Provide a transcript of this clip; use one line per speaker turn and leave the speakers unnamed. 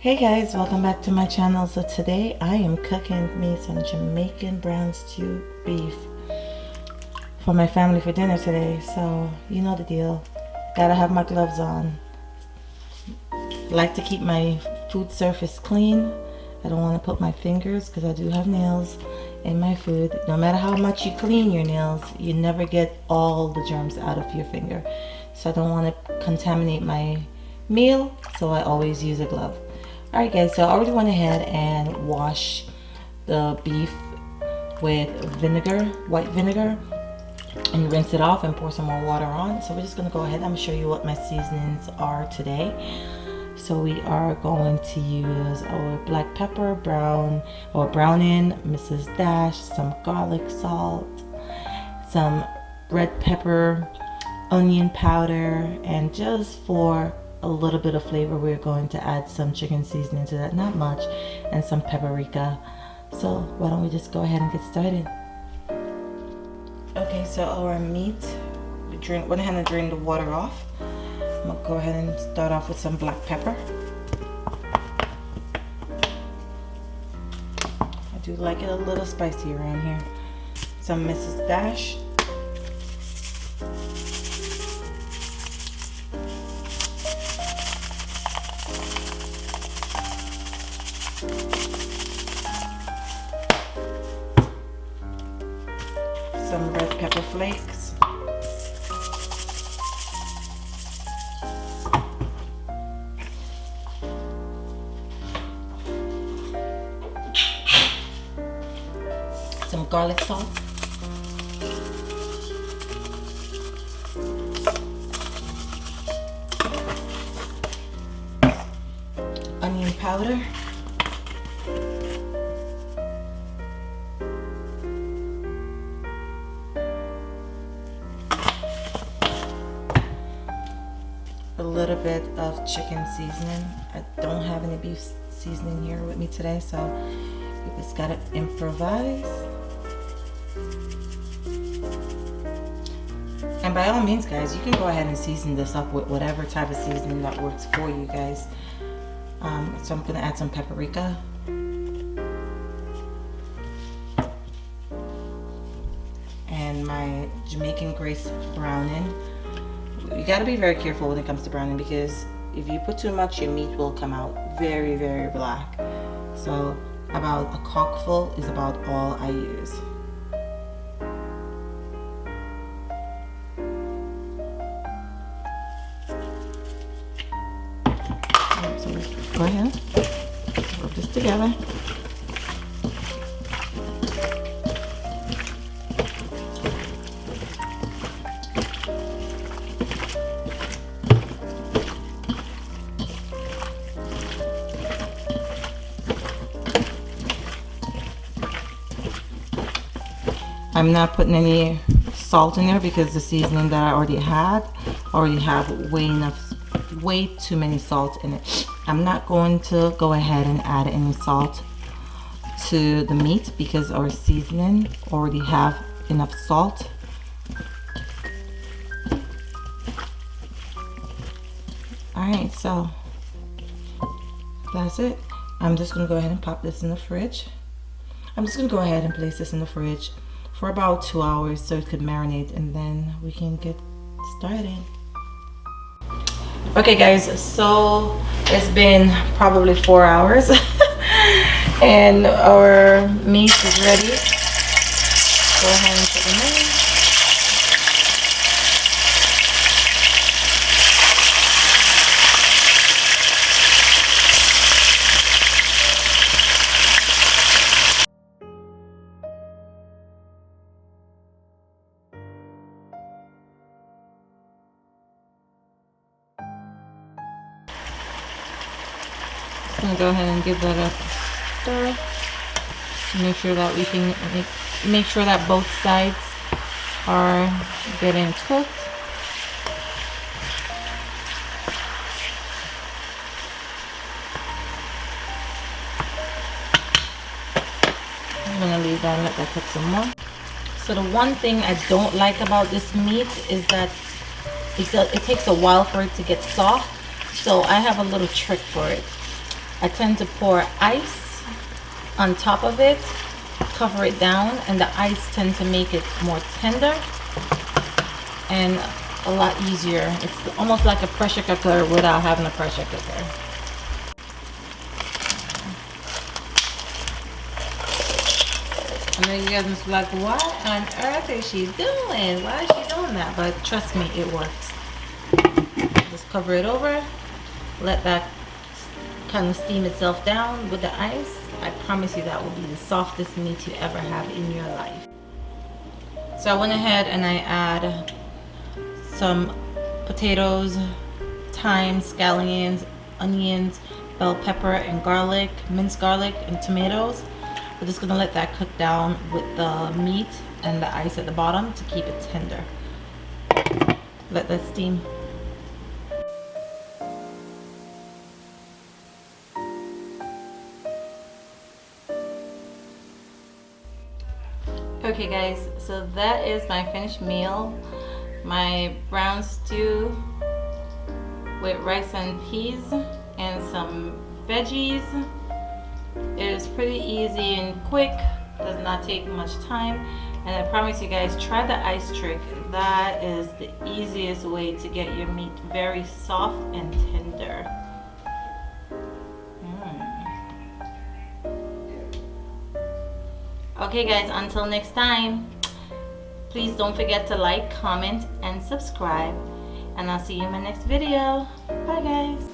Hey guys, welcome back to my channel. So today I am cooking me some Jamaican brown stew beef for my family for dinner today. So you know the deal, gotta have my gloves on. Like to keep my food surface clean. I don't want to put my fingers, because I do have nails, in my food. No matter how much you clean your nails, you never get all the germs out of your finger. So I don't want to contaminate my meal, so I always use a glove. Alright guys, so I already went ahead and washed the beef with vinegar, white vinegar, and rinse it off and pour some more water on. So we're just going to go ahead. I'm going to show you what my seasonings are today. So we are going to use our black pepper, browning, Mrs. Dash, some garlic salt, some red pepper, onion powder, and just for a little bit of flavor, we're going to add some chicken seasoning to that, not much, and some paprika. So why don't we just go ahead and get started. Okay, so our meat, went ahead and drained the water off. I'm gonna go ahead and start off with some black pepper. I do like it a little spicy around here. Some Mrs. Dash. Some red pepper flakes. Some garlic salt. Onion powder. A little bit of chicken seasoning. I don't have any beef seasoning here with me today, so you just gotta improvise. And by all means, guys, you can go ahead and season this up with whatever type of seasoning that works for you guys. So I'm gonna add some paprika. And my Jamaican Grace browning. You got to be very careful when it comes to browning, because if you put too much, your meat will come out very, very black. So about a cockful is about all I use. So let's go ahead, rub this together. I'm not putting any salt in there because the seasoning that I already have way too many salt in it. I'm not going to go ahead and add any salt to the meat because our seasoning already have enough salt. Alright, so that's it. I'm just going to go ahead and pop this in the fridge. I'm just going to go ahead and place this in the fridge for about 2 hours so it could marinate, and then we can get started. Okay guys, so it's been probably 4 hours and our meat is ready. Go ahead and put them in. I'm gonna go ahead and give that a stir. Make sure that we can make sure that both sides are getting cooked. I'm gonna leave that and let that cook some more. So the one thing I don't like about this meat is that it takes a while for it to get soft. So I have a little trick for it. I tend to pour ice on top of it, cover it down, and the ice tends to make it more tender and a lot easier. It's almost like a pressure cooker without having a pressure cooker. I know you guys must be like, what on earth is she doing? Why is she doing that? But trust me, it works. Just cover it over, let that kind of steam itself down with the ice. I promise you that will be the softest meat you ever have in your life. So I went ahead and I add some potatoes, thyme, scallions, onions, bell pepper, and garlic, minced garlic, and tomatoes. We're just gonna let that cook down with the meat and the ice at the bottom to keep it tender. Let that steam. Okay guys, so that is my finished meal. My brown stew with rice and peas and some veggies. It is pretty easy and quick, does not take much time, and I promise you guys, try the ice trick. That is the easiest way to get your meat very soft and tender. Okay guys, until next time, please don't forget to like, comment, and subscribe, and I'll see you in my next video. Bye guys.